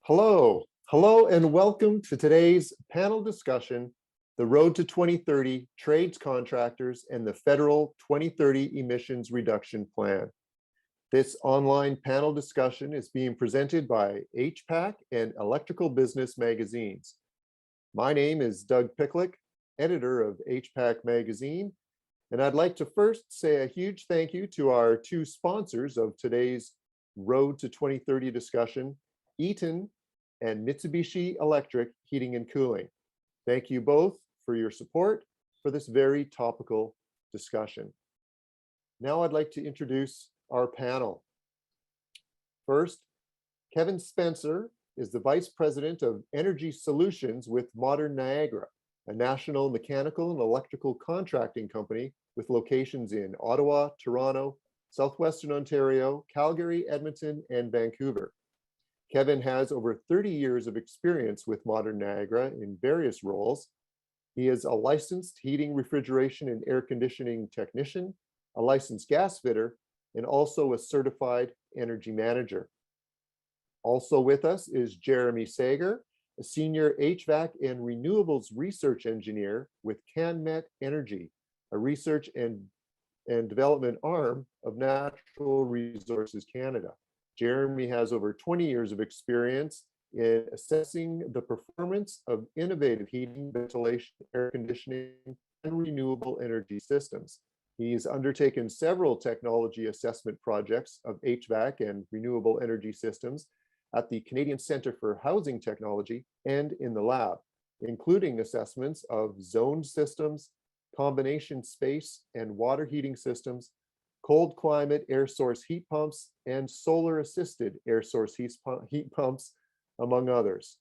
Hello, and welcome to today's panel discussion, The Road to 2030, Trades, Contractors, and the Federal 2030 Emissions Reduction Plan. This online panel discussion is being presented by HPAC and Electrical Business magazines. My name is Doug Picklyk, editor of HPAC Magazine, and I'd like to first say a huge thank you to our two sponsors of today's Road to 2030 discussion, Eaton and Mitsubishi Electric Heating and Cooling. Thank you both for your support for this very topical discussion. Now I'd like to introduce our panel. First, Kevin Spencer is the Vice President of Energy Solutions with Modern Niagara, a national mechanical and electrical contracting company with locations in Ottawa, Toronto, Southwestern Ontario, Calgary, Edmonton, and Vancouver. Kevin has over 30 years of experience with Modern Niagara in various roles. He is a licensed heating, refrigeration, and air conditioning technician, a licensed gas fitter, and also a certified energy manager. Also with us is Jeremy Sager, a senior HVAC and renewables research engineer with CanmetENERGY, a research and development arm of Natural Resources Canada. Jeremy has over 20 years of experience in assessing the performance of innovative heating, ventilation, air conditioning, and renewable energy systems. He's undertaken several technology assessment projects of HVAC and renewable energy systems at the Canadian Centre for Housing Technology and in the lab, including assessments of zoned systems, combination space and water heating systems, cold climate air source heat pumps, and solar assisted air source heat pumps, among others.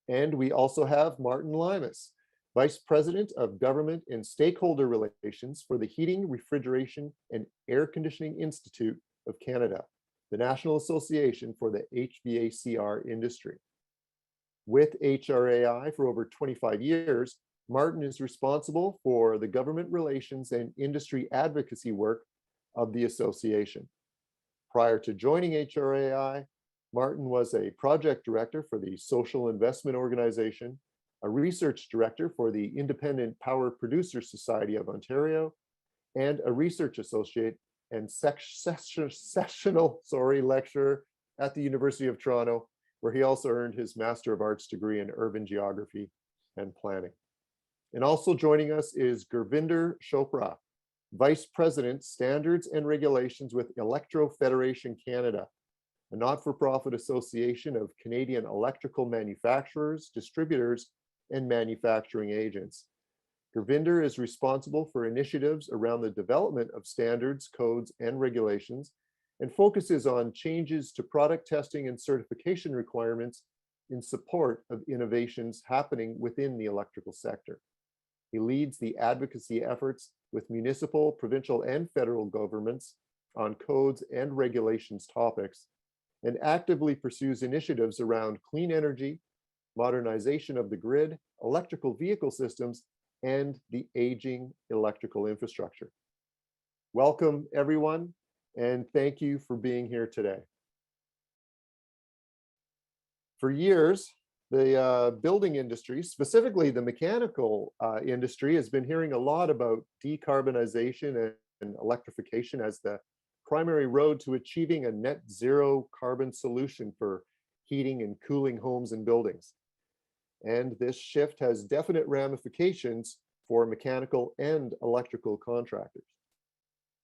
And we also have Martin Luymes, Vice President of Government and Stakeholder Relations for the Heating, Refrigeration, and Air Conditioning Institute of Canada, the National Association for the HVACR industry. With HRAI for over 25 years, Martin is responsible for the government relations and industry advocacy work of the association. Prior to joining HRAI, Martin was a project director for the Social Investment Organization, a research director for the Independent Power Producers Society of Ontario, and a research associate and sessional lecturer at the University of Toronto, where he also earned his Master of Arts degree in Urban Geography and Planning. And also joining us is Gurvinder Chopra, Vice President, Standards and Regulations with Electro-Federation Canada, a not-for-profit association of Canadian electrical manufacturers, distributors, and manufacturing agents. Gurvinder is responsible for initiatives around the development of standards, codes, and regulations, and focuses on changes to product testing and certification requirements in support of innovations happening within the electrical sector. He leads the advocacy efforts with municipal, provincial, and federal governments on codes and regulations topics, and actively pursues initiatives around clean energy, modernization of the grid, electrical vehicle systems, and the aging electrical infrastructure. Welcome, everyone, and thank you for being here today. For years, the building industry, specifically the mechanical industry, has been hearing a lot about decarbonization and electrification as the primary road to achieving a net zero carbon solution for heating and cooling homes and buildings. And this shift has definite ramifications for mechanical and electrical contractors.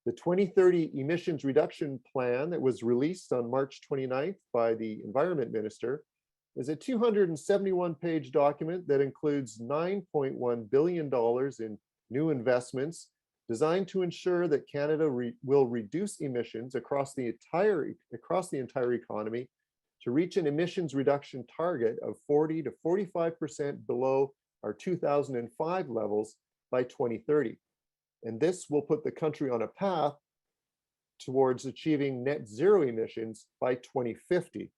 The 2030 emissions reduction plan that was released on March 29th by the Environment Minister is a 271-page document that includes $9.1 billion in new investments designed to ensure that Canada will reduce emissions across the entire economy to reach an emissions reduction target of 40 to 45% below our 2005 levels by 2030. And this will put the country on a path towards achieving net zero emissions by 2050,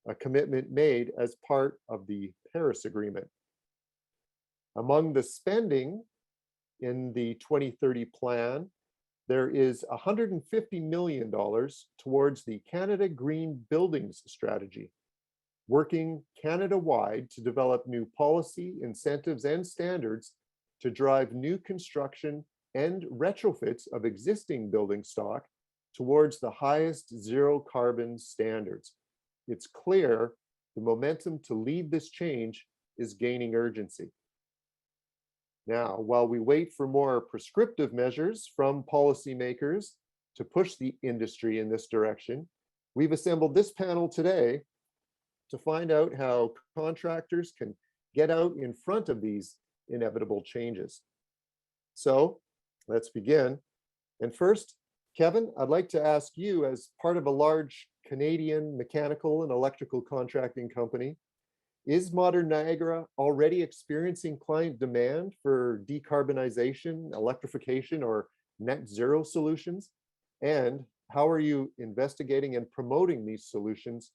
a commitment made as part of the Paris Agreement. Among the spending in the 2030 plan there is $150 million towards the Canada Green Buildings Strategy, working Canada-wide to develop new policy, incentives, and standards to drive new construction and retrofits of existing building stock towards the highest zero carbon standards. It's clear the momentum to lead this change is gaining urgency. Now, while we wait for more prescriptive measures from policymakers to push the industry in this direction, we've assembled this panel today to find out how contractors can get out in front of these inevitable changes. So let's begin. And first, Kevin, I'd like to ask you, as part of a large Canadian mechanical and electrical contracting company, is modern Niagara already experiencing client demand for decarbonization, electrification, or net zero solutions? And how are you investigating and promoting these solutions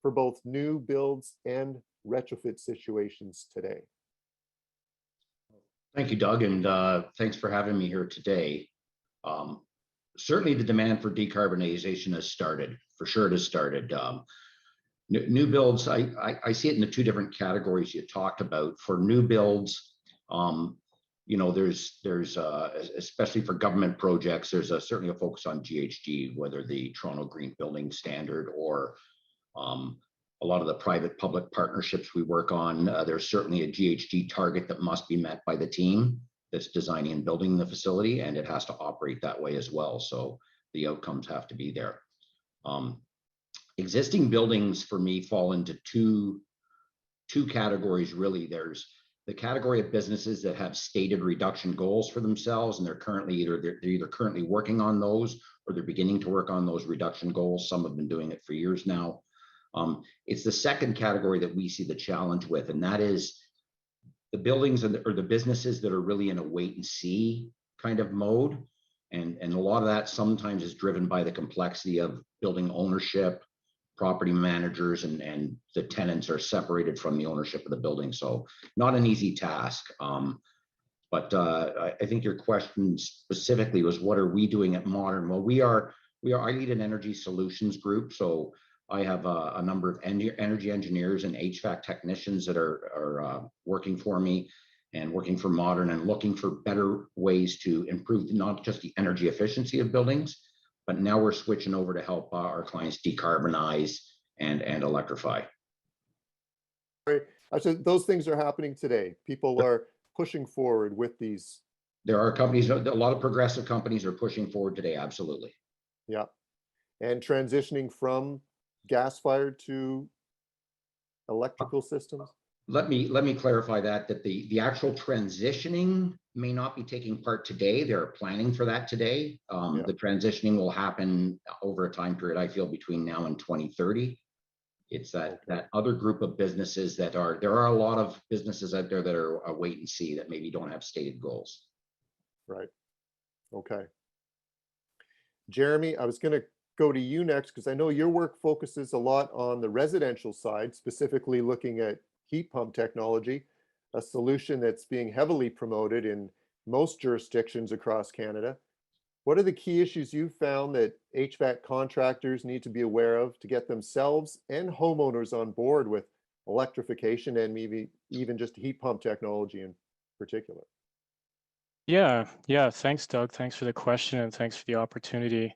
for both new builds and retrofit situations today? Thank you, Doug, and thanks for having me here today. Certainly the demand for decarbonization has started. For sure it has started. New builds, I see it in the two different categories you talked about. For new builds, there's especially for government projects, there's certainly a focus on GHG, whether the Toronto Green Building Standard or a lot of the private-public partnerships we work on. There's certainly a GHG target that must be met by the team that's designing and building the facility, and it has to operate that way as well. So the outcomes have to be there. Existing buildings for me fall into two categories, really. There's the category of businesses that have stated reduction goals for themselves, and they're either currently working on those or they're beginning to work on those reduction goals. Some have been doing it for years now. It's the second category that we see the challenge with, and that is the buildings or the businesses that are really in a wait and see kind of mode. And a lot of that sometimes is driven by the complexity of building ownership, property managers, and the tenants are separated from the ownership of the building. So not an easy task. But I think your question specifically was, what are we doing at Modern? Well, I lead an energy solutions group. So I have a number of energy engineers and HVAC technicians that are working for me and working for Modern and looking for better ways to improve not just the energy efficiency of buildings, but now we're switching over to help our clients decarbonize and electrify. Right. So those things are happening today. People are pushing forward with these. There are companies, a lot of progressive companies are pushing forward today. Absolutely. Yeah. And transitioning from gas-fired to electrical systems? Let me clarify that the actual transitioning may not be taking part today. They're planning for that today. The transitioning will happen over a time period, I feel, between now and 2030. It's that other group of businesses there are a lot of businesses out there that are a wait and see that maybe don't have stated goals. Right. Okay. Jeremy, I was going to go to you next because I know your work focuses a lot on the residential side, specifically looking at heat pump technology, a solution that's being heavily promoted in most jurisdictions across Canada. What are the key issues you've found that HVAC contractors need to be aware of to get themselves and homeowners on board with electrification and maybe even just heat pump technology in particular? Yeah. Thanks, Doug. Thanks for the question and thanks for the opportunity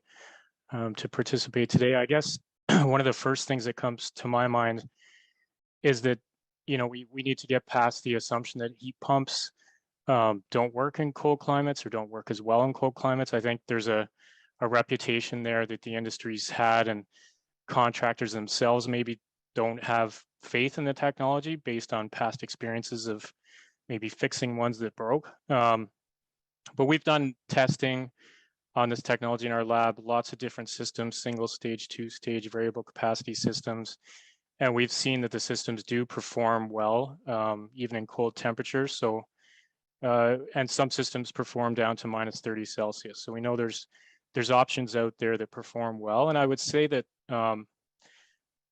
to participate today. I guess one of the first things that comes to my mind is that we need to get past the assumption that heat pumps don't work in cold climates or don't work as well in cold climates. I think there's a reputation there that the industry's had, and contractors themselves maybe don't have faith in the technology based on past experiences of maybe fixing ones that broke. But we've done testing on this technology in our lab, lots of different systems, single stage, two stage, variable capacity systems. And we've seen that the systems do perform well, even in cold temperatures. So, and some systems perform down to minus 30 Celsius. So we know there's options out there that perform well. And I would say that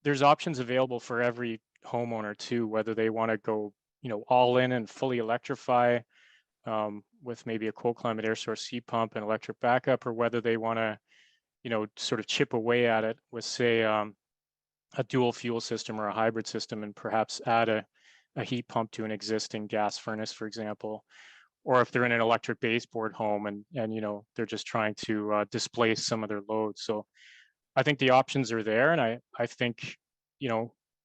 there's options available for every homeowner too, whether they want to go, all in and fully electrify, with maybe a cold climate air source heat pump and electric backup, or whether they want to, sort of chip away at it with, say, a dual fuel system or a hybrid system, and perhaps add a heat pump to an existing gas furnace, for example, or if they're in an electric baseboard home and they're just trying to displace some of their load. So I think the options are there, and I think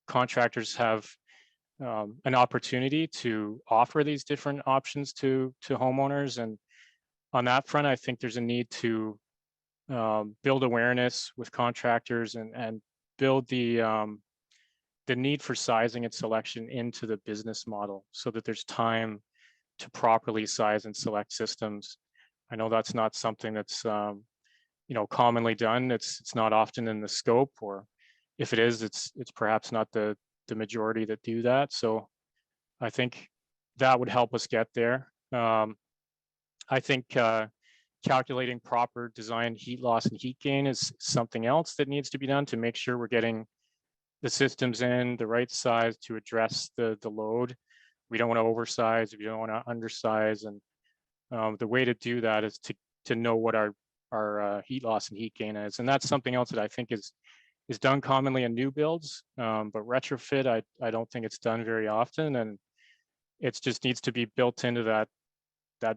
contractors have an opportunity to offer these different options to homeowners. And on that front, I think there's a need to build awareness with contractors and build the need for sizing and selection into the business model, so that there's time to properly size and select systems. I know that's not something that's commonly done. It's not often in the scope, or if it is, it's perhaps not the majority that do that. So I think that would help us get there. I think calculating proper design heat loss and heat gain is something else that needs to be done to make sure we're getting the systems in the right size to address the load. We don't want to oversize, we don't want to undersize. And the way to do that is to know what our heat loss and heat gain is. And that's something else that I think is done commonly in new builds, but retrofit, I don't think it's done very often. And it just needs to be built into that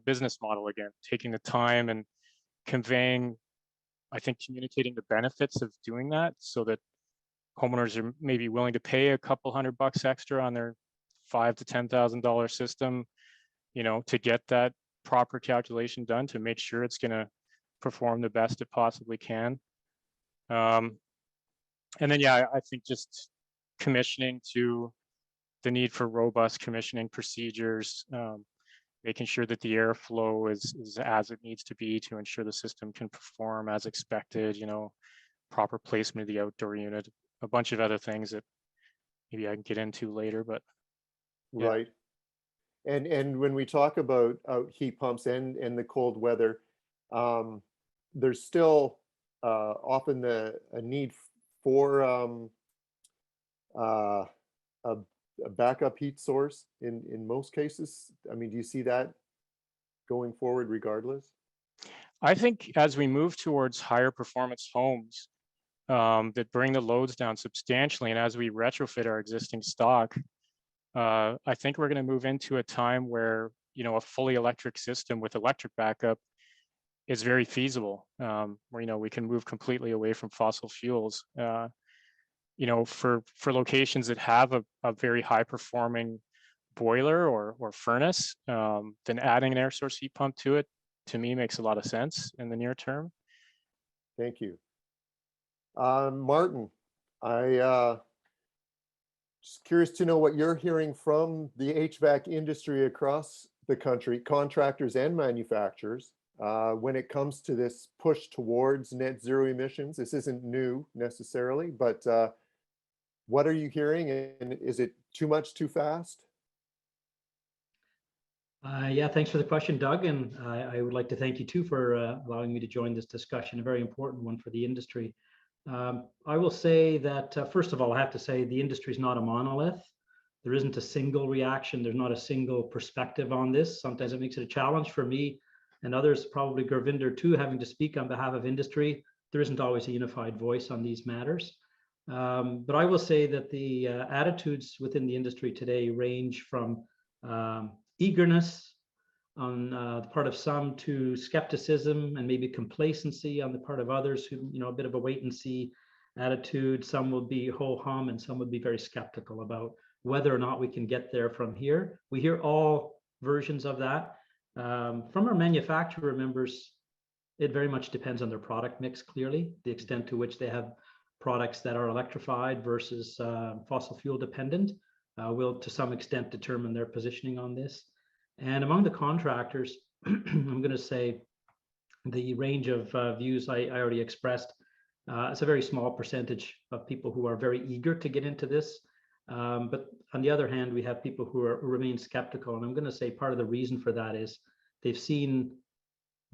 business model again, taking the time and conveying, I think, communicating the benefits of doing that, so that homeowners are maybe willing to pay a couple $100 extra on their $5,000 to $10,000 system, to get that proper calculation done to make sure it's going to perform the best it possibly can. And then, yeah, I think just commissioning, to the need for robust commissioning procedures, making sure that the airflow is as it needs to be to ensure the system can perform as expected, proper placement of the outdoor unit, a bunch of other things that maybe I can get into later, but. Yeah. Right. And when we talk about heat pumps and the cold weather, there's still often a need for a backup heat source in most cases. I mean, do you see that going forward regardless? I think as we move towards higher performance homes that bring the loads down substantially, and as we retrofit our existing stock, I think we're going to move into a time where a fully electric system with electric backup is very feasible, where we can move completely away from fossil fuels. For locations that have a very high performing boiler or furnace, then adding an air source heat pump to it, to me, makes a lot of sense in the near term. Thank you. Martin, I just curious to know what you're hearing from the HVAC industry across the country, contractors and manufacturers, when it comes to this push towards net zero emissions. This isn't new necessarily, but what are you hearing, and is it too much too fast? Yeah, thanks for the question, Doug. And I would like to thank you too for allowing me to join this discussion, a very important one for the industry. I will say that, first of all, I have to say the industry is not a monolith. There isn't a single reaction. There's not a single perspective on this. Sometimes it makes it a challenge for me and others, probably Gurvinder too, having to speak on behalf of industry. There isn't always a unified voice on these matters. But I will say that the attitudes within the industry today range from eagerness on the part of some to skepticism and maybe complacency on the part of others who, a bit of a wait and see attitude. Some will be ho-hum and some would be very skeptical about whether or not we can get there from here. We hear all versions of that. From our manufacturer members, it very much depends on their product mix, clearly, the extent to which they have products that are electrified versus fossil fuel dependent will to some extent determine their positioning on this. And among the contractors, I'm going to say the range of views I already expressed. It's a very small percentage of people who are very eager to get into this. But on the other hand, we have people who remain skeptical. And I'm going to say part of the reason for that is they've seen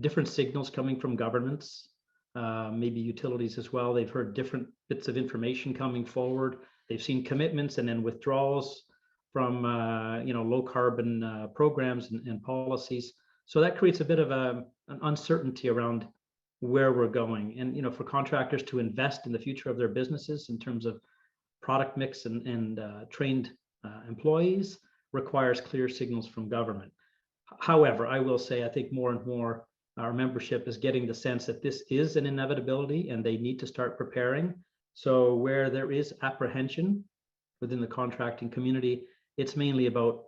different signals coming from governments, maybe utilities as well. They've heard different bits of information coming forward. They've seen commitments and then withdrawals from low carbon programs and policies. So that creates a bit of an uncertainty around where we're going. And for contractors to invest in the future of their businesses in terms of product mix and trained employees requires clear signals from government. However, I will say I think more and more our membership is getting the sense that this is an inevitability and they need to start preparing. So where there is apprehension within the contracting community, it's mainly about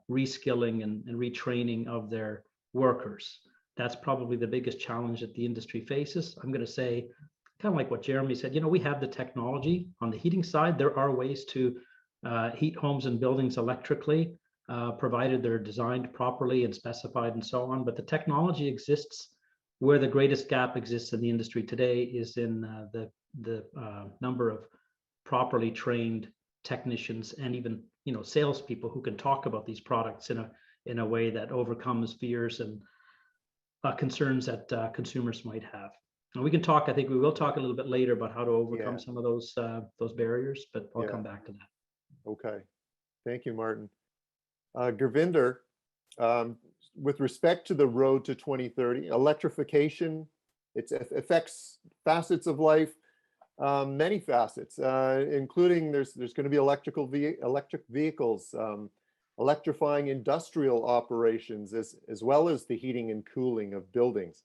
reskilling and retraining of their workers. That's probably the biggest challenge that the industry faces. I'm going to say, kind of like what Jeremy said, we have the technology on the heating side. There are ways to heat homes and buildings electrically, provided they're designed properly and specified and so on. But the technology exists. Where the greatest gap exists in the industry today is in the number of properly trained technicians and even salespeople who can talk about these products in a way that overcomes fears and concerns that consumers might have. And we can talk. I think we will talk a little bit later about how to overcome some of those barriers. But I'll come back to that. Okay, thank you, Martin. Gurvinder, with respect to the road to 2030, electrification, it affects facets of life, many facets, including there's going to be electric vehicles, electrifying industrial operations, as well as the heating and cooling of buildings.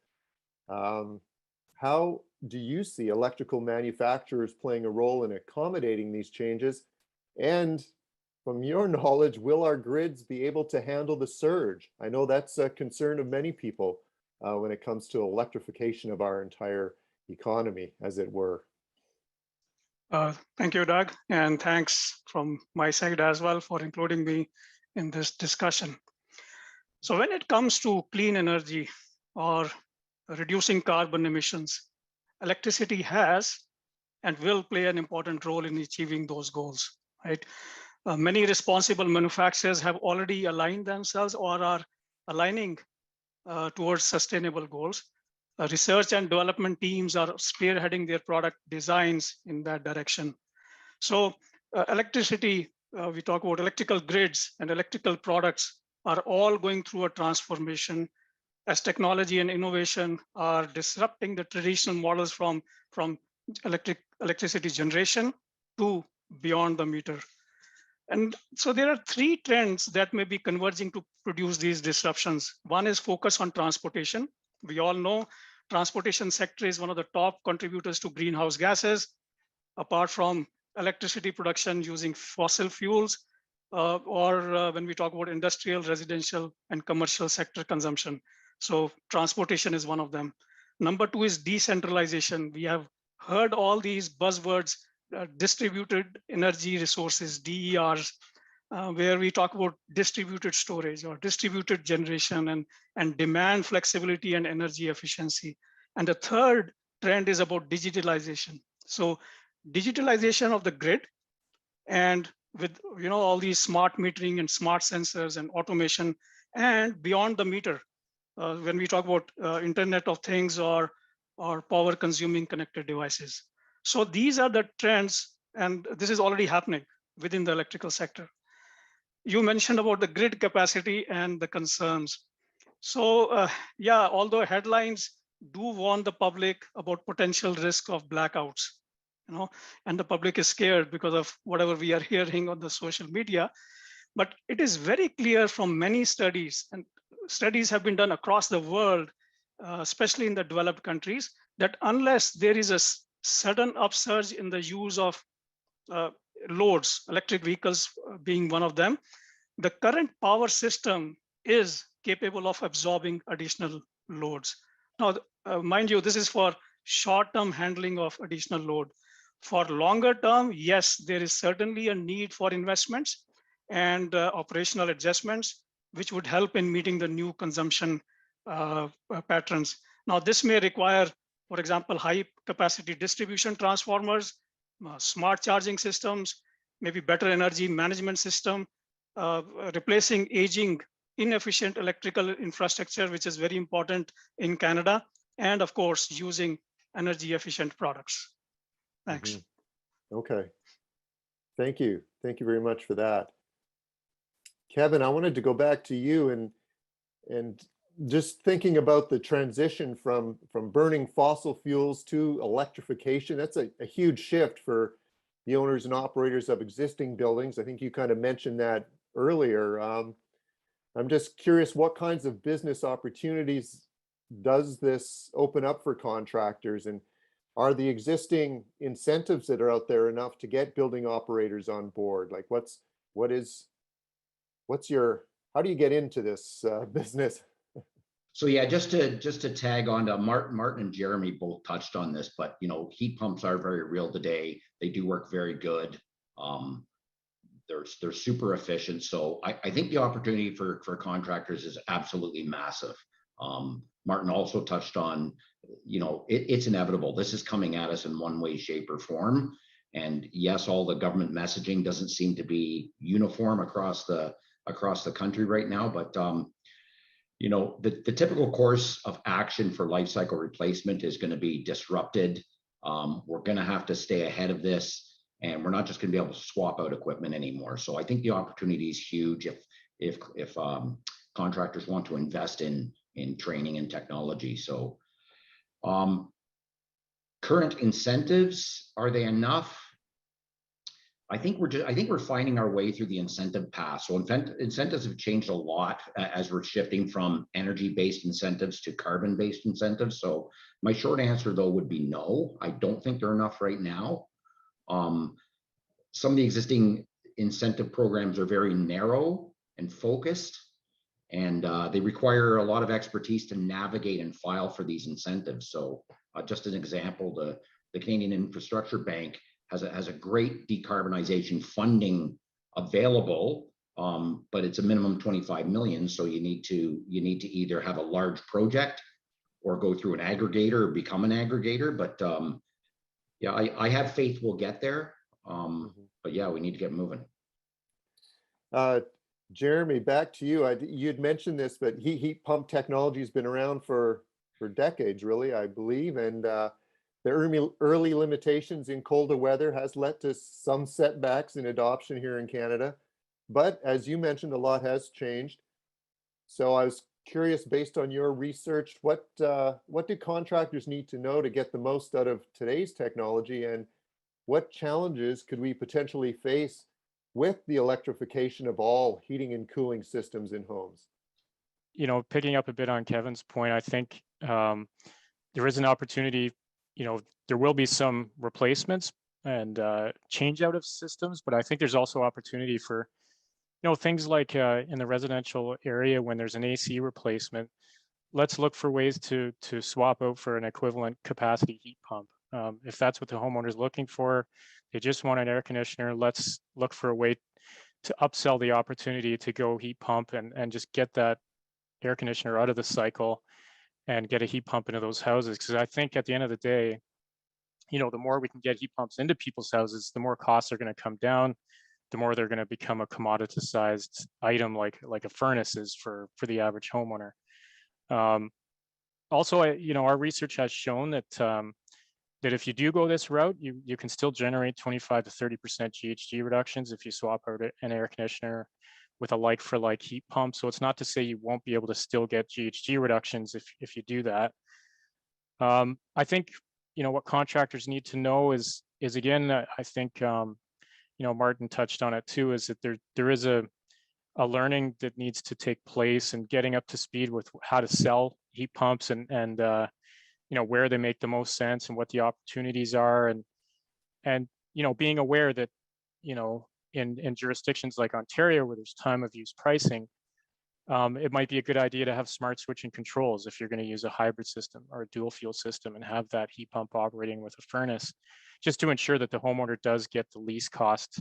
How do you see electrical manufacturers playing a role in accommodating these changes? And from your knowledge, will our grids be able to handle the surge? I know that's a concern of many people when it comes to electrification of our entire economy, as it were. Thank you, Doug, and thanks from my side as well for including me in this discussion. So when it comes to clean energy or reducing carbon emissions, electricity has and will play an important role in achieving those goals, right? Many responsible manufacturers have already aligned themselves or are aligning towards sustainable goals. Research and development teams are spearheading their product designs in that direction. So electricity, we talk about electrical grids and electrical products are all going through a transformation as technology and innovation are disrupting the traditional models from electricity generation to beyond the meter. And so there are three trends that may be converging to produce these disruptions. One is focus on transportation. We all know transportation sector is one of the top contributors to greenhouse gases, apart from electricity production using fossil fuels, or when we talk about industrial, residential, and commercial sector consumption. So transportation is one of them. Number two is decentralization. We have heard all these buzzwords, distributed energy resources, DERs, where we talk about distributed storage or distributed generation and demand flexibility and energy efficiency. And the third trend is about digitalization. So digitalization of the grid, and with all these smart metering and smart sensors and automation, and beyond the meter, when we talk about Internet of Things or power consuming connected devices. So these are the trends, and this is already happening within the electrical sector. You mentioned about the grid capacity and the concerns. So yeah, although headlines do warn the public about potential risk of blackouts, and the public is scared because of whatever we are hearing on the social media, but it is very clear from many studies, and studies have been done across the world, especially in the developed countries, that unless there is a sudden upsurge in the use of loads, electric vehicles being one of them, the current power system is capable of absorbing additional loads. Now, mind you, this is for short-term handling of additional load. For longer term, yes, there is certainly a need for investments and operational adjustments, which would help in meeting the new consumption patterns. Now, this may require, for example, high capacity distribution transformers, smart charging systems, maybe better energy management system, replacing aging, inefficient electrical infrastructure, which is very important in Canada, and of course, using energy efficient products. Thanks. Mm-hmm. Okay. Thank you. Thank you very much for that. Kevin, I wanted to go back to you and just thinking about the transition from burning fossil fuels to electrification, that's a huge shift for the owners and operators of existing buildings. I think you kind of mentioned that earlier. I'm just curious, what kinds of business opportunities does this open up for contractors, and are the existing incentives that are out there enough to get building operators on board? Like, how do you get into this business? So yeah, just to tag on to Martin and Jeremy both touched on this, but you know, heat pumps are very real today. They do work very good. They're super efficient. So I think the opportunity for contractors is absolutely massive. Martin also touched on, you know, it's inevitable. This is coming at us in one way, shape, or form. And yes, all the government messaging doesn't seem to be uniform across the country right now, but you know, the typical course of action for life cycle replacement is going to be disrupted. We're going to have to stay ahead of this, and we're not just going to be able to swap out equipment anymore. So I think the opportunity is huge if contractors want to invest in training and technology. So current incentives, are they enough? I think we're finding our way through the incentive path. So incentives have changed a lot as we're shifting from energy-based incentives to carbon-based incentives. So my short answer though would be no. I don't think they're enough right now. Some of the existing incentive programs are very narrow and focused, and they require a lot of expertise to navigate and file for these incentives. So just an example, the Canadian Infrastructure Bank has a great decarbonization funding available, but it's a minimum 25 million. So you need to either have a large project or go through an aggregator or become an aggregator. But yeah, I have faith we'll get there. But yeah, we need to get moving. Jeremy, back to you. You'd mentioned this, but heat pump technology has been around for decades, really, I believe, and the early limitations in colder weather has led to some setbacks in adoption here in Canada. But as you mentioned, a lot has changed. So I was curious, based on your research, what do contractors need to know to get the most out of today's technology, and what challenges could we potentially face with the electrification of all heating and cooling systems in homes? You know, picking up a bit on Kevin's point, I think there is an opportunity. You know, there will be some replacements and change out of systems, but I think there's also opportunity for, you know, things like in the residential area when there's an AC replacement, let's look for ways to swap out for an equivalent capacity heat pump. If that's what the homeowner is looking for, they just want an air conditioner, let's look for a way to upsell the opportunity to go heat pump and just get that air conditioner out of the cycle and get a heat pump into those houses. Because I think at the end of the day, you know, the more we can get heat pumps into people's houses, the more costs are going to come down, the more they're going to become a commoditized item like a furnace is for the average homeowner. Also, you know, our research has shown that that if you do go this route, you can still generate 25 to 30% GHG reductions if you swap out an air conditioner with a like-for-like heat pump. So it's not to say you won't be able to still get GHG reductions if you do that. I think, you know, what contractors need to know is again, I think, you know, Martin touched on it too, is that there is a learning that needs to take place and getting up to speed with how to sell heat pumps and you know, where they make the most sense and what the opportunities are, and you know, being aware that, you know, in jurisdictions like Ontario where there's time of use pricing, it might be a good idea to have smart switching controls if you're going to use a hybrid system or a dual fuel system and have that heat pump operating with a furnace, just to ensure that the homeowner does get the least cost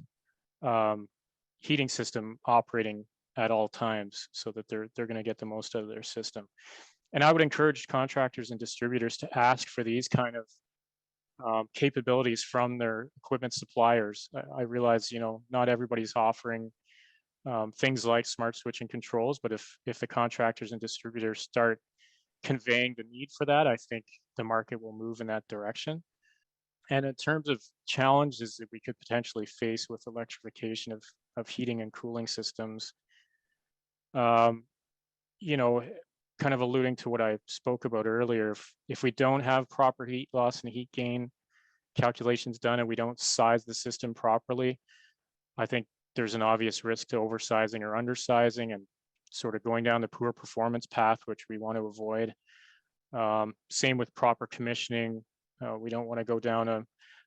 heating system operating at all times, so that they're going to get the most out of their system. And I would encourage contractors and distributors to ask for these kind of capabilities from their equipment suppliers. I realize, you know, not everybody's offering things like smart switching controls, but if the contractors and distributors start conveying the need for that, I think the market will move in that direction. And in terms of challenges that we could potentially face with electrification of heating and cooling systems, you know, kind of alluding to what I spoke about earlier, if we don't have proper heat loss and heat gain calculations done and we don't size the system properly, I think there's an obvious risk to oversizing or undersizing and sort of going down the poor performance path, which we want to avoid. Same with proper commissioning. We don't want to go down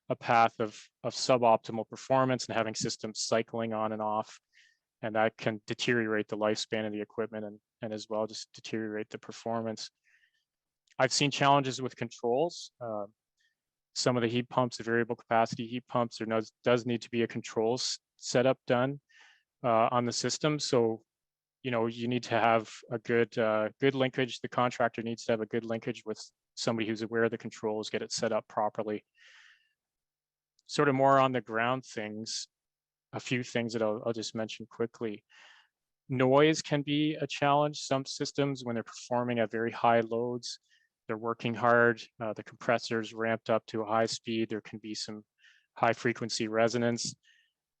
a path of suboptimal performance and having systems cycling on and off, and that can deteriorate the lifespan of the equipment and as well just deteriorate the performance. I've seen challenges with controls. Some of the heat pumps, the variable capacity heat pumps, there does need to be a controls setup done on the system. So, you know, you need to have a good linkage. The contractor needs to have a good linkage with somebody who's aware of the controls, get it set up properly. Sort of more on the ground things, a few things that I'll just mention quickly. Noise can be a challenge. Some systems, when they're performing at very high loads, they're working hard, the compressor's ramped up to a high speed, there can be some high frequency resonance.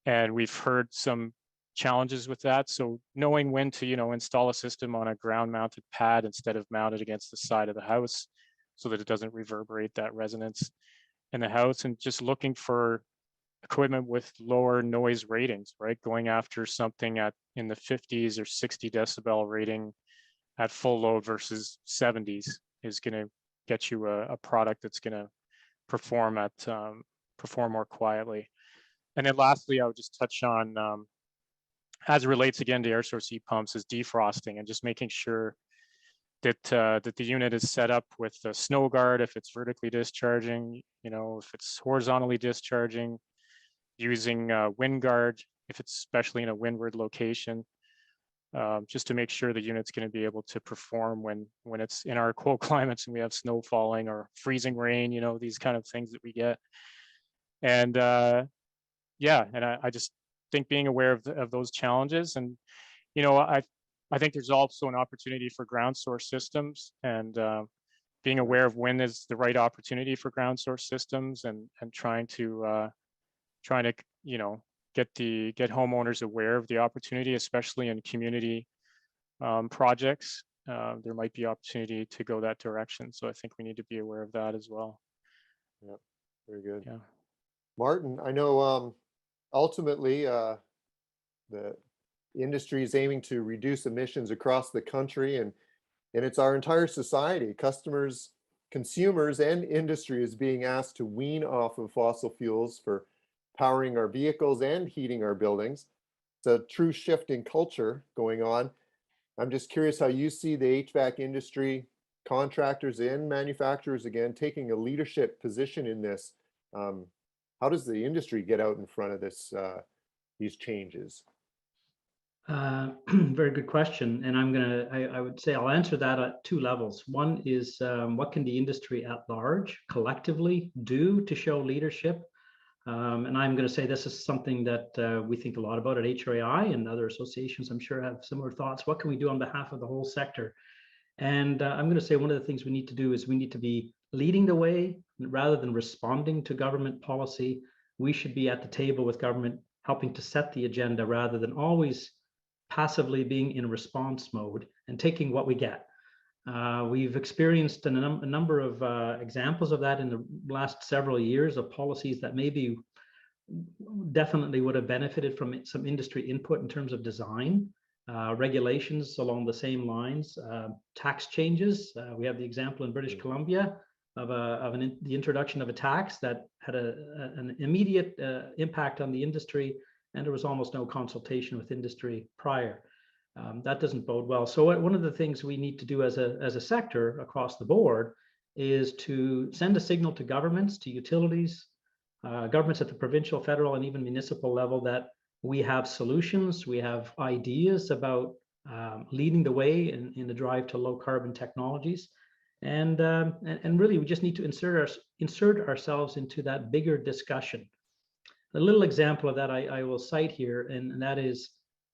And we've heard some challenges with that. So knowing when to, you know, install a system on a ground mounted pad instead of mounted against the side of the house so that it doesn't reverberate that resonance in the house, and just looking for equipment with lower noise ratings, right? Going after something in the 50s or 60 decibel rating at full load versus 70s is going to get you a product that's going to perform more quietly. And then lastly, I would just touch on, as it relates again to air source heat pumps, is defrosting and just making sure that that the unit is set up with a snow guard if it's vertically discharging, you know, if it's horizontally discharging, using wind guard if it's especially in a windward location, just to make sure the unit's going to be able to perform when it's in our cold climates and we have snow falling or freezing rain, you know, these kind of things that we get. And yeah, and I just think being aware of those challenges, and you know, I think there's also an opportunity for ground source systems, and being aware of when is the right opportunity for ground source systems, and trying to you know, get homeowners aware of the opportunity, especially in community projects. There might be opportunity to go that direction, so I think we need to be aware of that as well. Yep, very good. Yeah. Martin, I know ultimately the industry is aiming to reduce emissions across the country, and it's our entire society. Customers, consumers, and industry is being asked to wean off of fossil fuels for powering our vehicles and heating our buildings. It's a true shift in culture going on. I'm just curious how you see the HVAC industry, contractors and manufacturers, again, taking a leadership position in this. How does the industry get out in front of these changes? Very good question. And I would say I'll answer that at two levels. One is what can the industry at large collectively do to show leadership? And I'm going to say this is something that we think a lot about at HRAI, and other associations I'm sure have similar thoughts. What can we do on behalf of the whole sector? And I'm going to say one of the things we need to do is we need to be leading the way rather than responding to government policy. We should be at the table with government, helping to set the agenda rather than always passively being in response mode and taking what we get. We've experienced a number of examples of that in the last several years, of policies that maybe definitely would have benefited from some industry input in terms of design, regulations along the same lines, tax changes. We have the example in British Columbia of the introduction of a tax that had an immediate impact on the industry, and there was almost no consultation with industry prior. That doesn't bode well. So one of the things we need to do as a sector across the board is to send a signal to governments, to utilities, governments at the provincial, federal, and even municipal level that we have solutions, we have ideas about leading the way in the drive to low carbon technologies. And really, we just need to insert ourselves into that bigger discussion. A little example of that I will cite here, and that is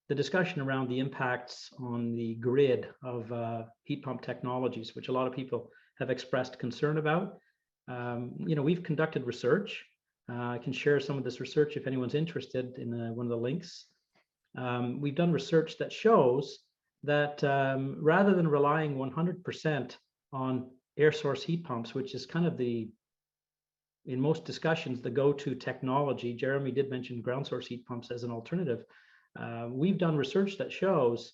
the discussion around the impacts on the grid of heat pump technologies, which a lot of people have expressed concern about. You know, we've conducted research. I can share some of this research if anyone's interested in one of the links. We've done research that shows that rather than relying 100% on air source heat pumps, which is kind of in most discussions, the go-to technology. Jeremy did mention ground source heat pumps as an alternative. We've done research that shows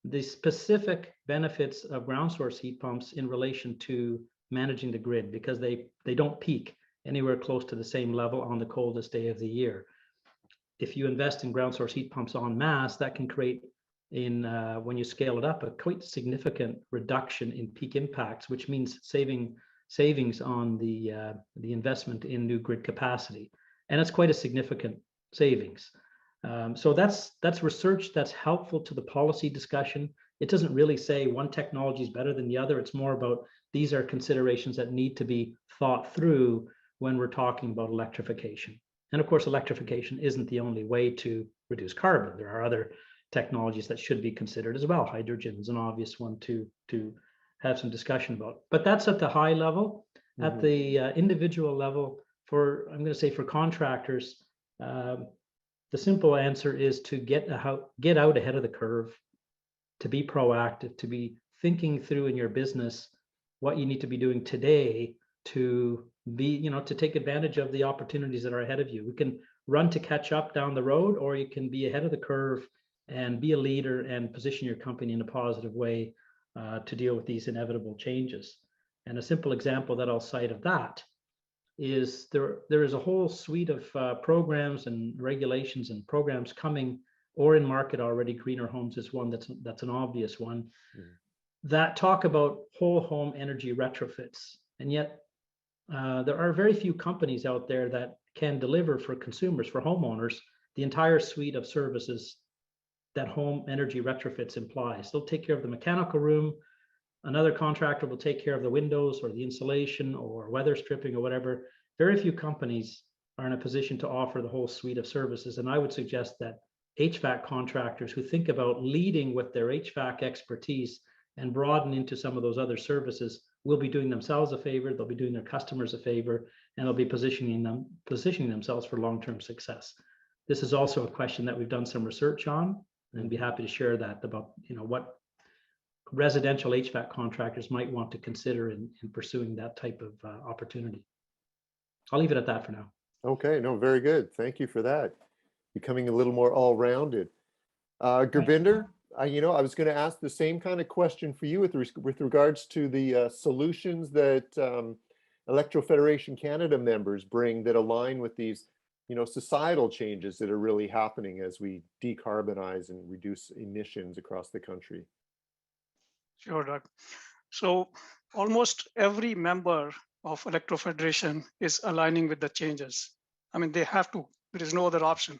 the specific benefits of ground source heat pumps in relation to managing the grid, because they don't peak anywhere close to the same level on the coldest day of the year. If you invest in ground source heat pumps en masse, that can create, when you scale it up, a quite significant reduction in peak impacts, which means savings on the investment in new grid capacity, and it's quite a significant savings. So that's research that's helpful to the policy discussion. It doesn't really say one technology is better than the other. It's more about these are considerations that need to be thought through when we're talking about electrification. And of course, electrification isn't the only way to reduce carbon. There are other technologies that should be considered as well. Hydrogen is an obvious one to have some discussion about. But that's at the high level. At the individual level, I'm going to say for contractors, the simple answer is to get out ahead of the curve, to be proactive, to be thinking through in your business what you need to be doing today to to take advantage of the opportunities that are ahead of you. We can run to catch up down the road, or you can be ahead of the curve and be a leader and position your company in a positive way to deal with these inevitable changes. And a simple example that I'll cite of that is there is a whole suite of programs and regulations and programs coming or in market already. Greener Homes is one that's an obvious one, that talk about whole home energy retrofits. And yet there are very few companies out there that can deliver for consumers, for homeowners, the entire suite of services that home energy retrofits implies. They'll take care of the mechanical room. Another contractor will take care of the windows or the insulation or weather stripping or whatever. Very few companies are in a position to offer the whole suite of services. And I would suggest that HVAC contractors who think about leading with their HVAC expertise and broaden into some of those other services will be doing themselves a favor, they'll be doing their customers a favor, and they'll be positioning themselves for long-term success. This is also a question that we've done some research on, and be happy to share that about what residential HVAC contractors might want to consider in pursuing that type of opportunity. I'll leave it at that for now. Okay, no, very good. Thank you for that. Becoming a little more all-rounded. Gurvinder, I was going to ask the same kind of question for you with regards to the solutions that Electro-Federation Canada members bring that align with these societal changes that are really happening as we decarbonize and reduce emissions across the country. Sure, Doug. So almost every member of Electro-Federation is aligning with the changes. I mean, they have to. There is no other option.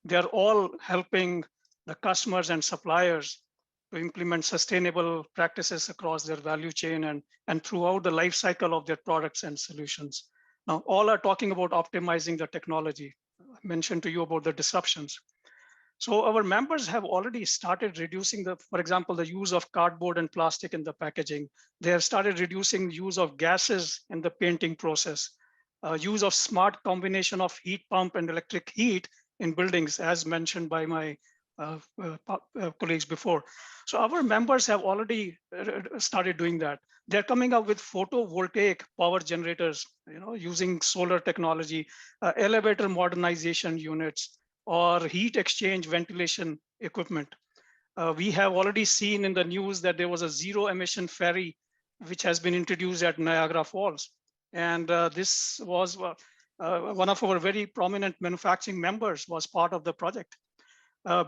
They are all helping the customers and suppliers to implement sustainable practices across their value chain and throughout the life cycle of their products and solutions. Now, all are talking about optimizing the technology. I mentioned to you about the disruptions. So our members have already started reducing for example, the use of cardboard and plastic in the packaging. They have started reducing use of gases in the painting process, use of smart combination of heat pump and electric heat in buildings, as mentioned by my colleagues before. So our members have already started doing that. They're coming up with photovoltaic power generators, using solar technology, elevator modernization units, or heat exchange ventilation equipment. We have already seen in the news that there was a zero emission ferry which has been introduced at Niagara Falls. And this was one of our very prominent manufacturing members was part of the project.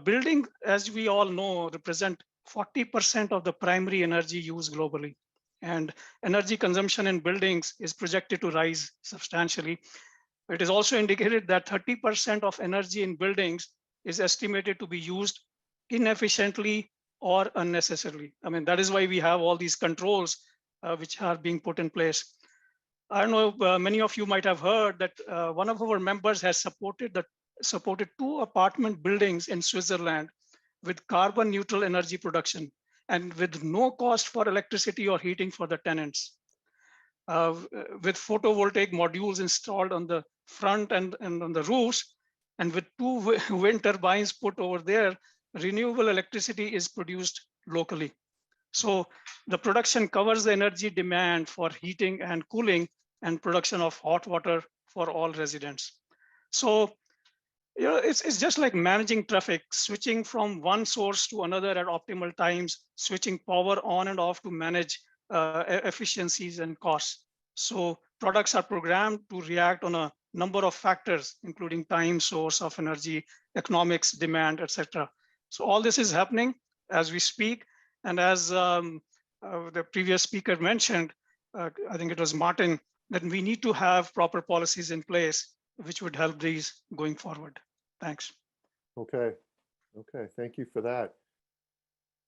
Building, as we all know, represent 40% of the primary energy used globally. And energy consumption in buildings is projected to rise substantially. It is also indicated that 30% of energy in buildings is estimated to be used inefficiently or unnecessarily. I mean, that is why we have all these controls which are being put in place. I don't know, many of you might have heard that one of our members has supported 2 apartment buildings in Switzerland with carbon neutral energy production and with no cost for electricity or heating for the tenants. With photovoltaic modules installed on the front and on the roofs, and with 2 wind turbines put over there, renewable electricity is produced locally. So the production covers the energy demand for heating and cooling and production of hot water for all residents. So it's just like managing traffic, switching from one source to another at optimal times, switching power on and off to manage efficiencies and costs. So products are programmed to react on a number of factors, including time, source of energy, economics, demand, etc. So all this is happening as we speak. And as the previous speaker mentioned, I think it was Martin, that we need to have proper policies in place which would help these going forward. Thanks. Okay. Okay. Thank you for that.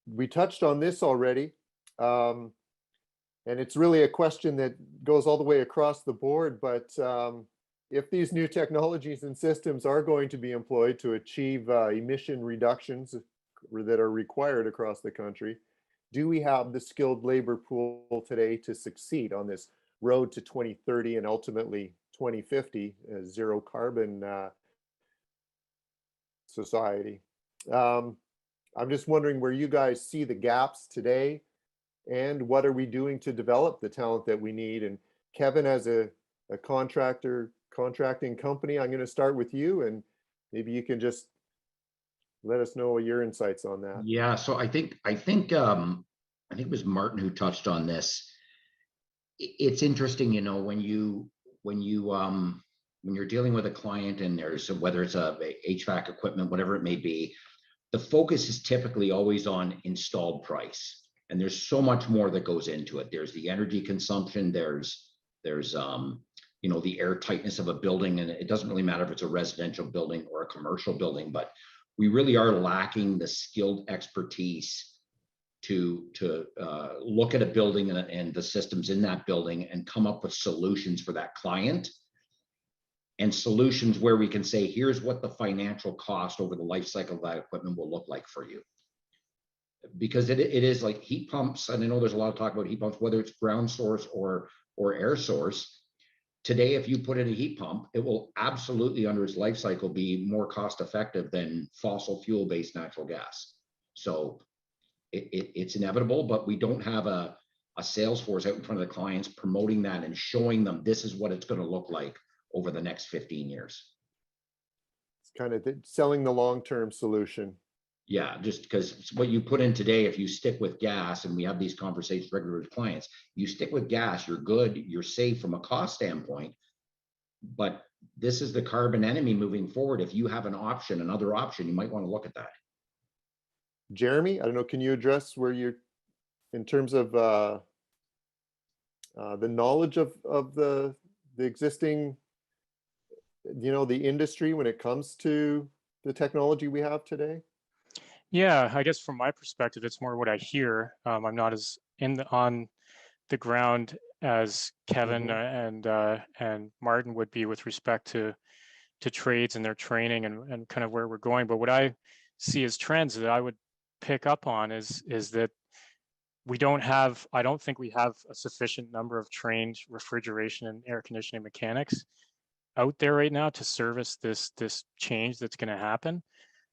We touched on this already. And it's really a question that goes all the way across the board. But if these new technologies and systems are going to be employed to achieve emission reductions that are required across the country, do we have the skilled labor pool today to succeed on this road to 2030 and ultimately 2050, zero carbon society? I'm just wondering where you guys see the gaps today and what are we doing to develop the talent that we need? And Kevin, as a contracting company, I'm going to start with you, and maybe you can just let us know your insights on that. Yeah, so I think it was Martin who touched on this. It's interesting, you know, when you're dealing with a client and there's whether it's a HVAC equipment, whatever it may be, the focus is typically always on installed price. And there's so much more that goes into it. There's the energy consumption, there's you know, the air tightness of a building, and it doesn't really matter if it's a residential building or a commercial building, but we really are lacking the skilled expertise to look at a building and the systems in that building and come up with solutions for that client, and solutions where we can say, here's what the financial cost over the life cycle of that equipment will look like for you. Because it is like heat pumps, and I know there's a lot of talk about heat pumps, whether it's ground source or air source. Today, if you put in a heat pump, it will absolutely, under its life cycle, be more cost effective than fossil fuel based natural gas. So it's inevitable, but we don't have a sales force out in front of the clients promoting that and showing them this is what it's going to look like over the next 15 years. It's kind of selling the long-term solution. Yeah, just because what you put in today, if you stick with gas, and we have these conversations regularly with clients, you stick with gas, you're good, you're safe from a cost standpoint. But this is the carbon enemy moving forward. If you have an option, another option, you might want to look at that. Jeremy, I don't know, can you address where you're in terms of the knowledge of the existing, you know, the industry when it comes to the technology we have today? Yeah, I guess from my perspective, it's more what I hear. I'm not as on the ground as Kevin and Martin would be with respect to trades and their training and kind of where we're going. But what I see as trends that I would pick up on is that I don't think we have a sufficient number of trained refrigeration and air conditioning mechanics out there right now to service this change that's going to happen,